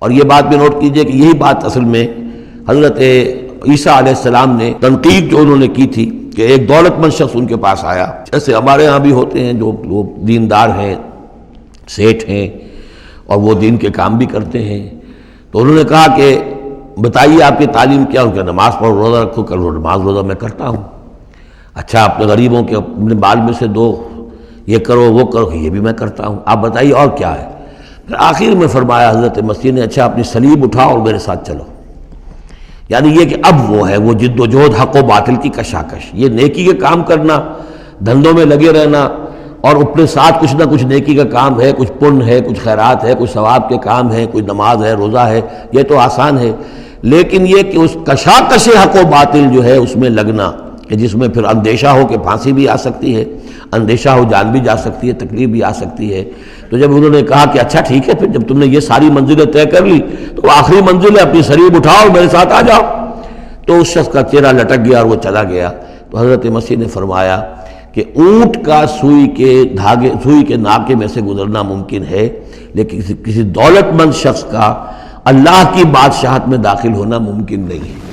اور یہ بات بھی نوٹ کیجئے کہ یہی بات اصل میں حضرت عیسیٰ علیہ السلام نے تنقید جو انہوں نے کی تھی کہ ایک دولت مند شخص ان کے پاس آیا، جیسے ہمارے ہاں بھی ہوتے ہیں جو دیندار ہیں، سیٹھ ہیں، اور وہ دین کے کام بھی کرتے ہیں، تو انہوں نے کہا کہ بتائیے آپ کی تعلیم کیا؟ ان کے نماز پڑھو، روزہ رکھو، کہ نماز روزہ میں کرتا ہوں۔ اچھا اپنے غریبوں کے اپنے مال میں سے دو، یہ کرو وہ کرو، یہ بھی میں کرتا ہوں، آپ بتائیے اور کیا ہے؟ پھر آخر میں فرمایا حضرت مسیح نے، اچھا اپنی صلیب اٹھاؤ اور میرے ساتھ چلو۔ یعنی یہ کہ اب وہ ہے وہ جد و جہد حق و باطل کی کشاکش، یہ نیکی کے کام کرنا، دھندوں میں لگے رہنا، اور اپنے ساتھ کچھ نہ کچھ نیکی کا کام ہے، کچھ پن ہے، کچھ خیرات ہے، کچھ ثواب کے کام ہے، کوئی نماز ہے، روزہ ہے، یہ تو آسان ہے، لیکن یہ کہ اس کشاکش حق و باطل جو ہے اس میں لگنا، کہ جس میں پھر اندیشہ ہو کہ پھانسی بھی آ سکتی ہے، اندیشہ ہو جان بھی جا سکتی ہے، تکلیف بھی آ سکتی ہے۔ تو جب انہوں نے کہا کہ اچھا ٹھیک ہے، پھر جب تم نے یہ ساری منزلیں طے کر لی تو وہ آخری منزل ہے، اپنی صلیب اٹھاؤ میرے ساتھ آ جاؤ۔ تو اس شخص کا چہرہ لٹک گیا اور وہ چلا گیا۔ تو حضرت مسیح نے فرمایا کہ اونٹ کا سوئی کے ناکے میں سے گزرنا ممکن ہے، لیکن کسی دولت مند شخص کا اللہ کی بادشاہت میں داخل ہونا ممکن نہیں ہے۔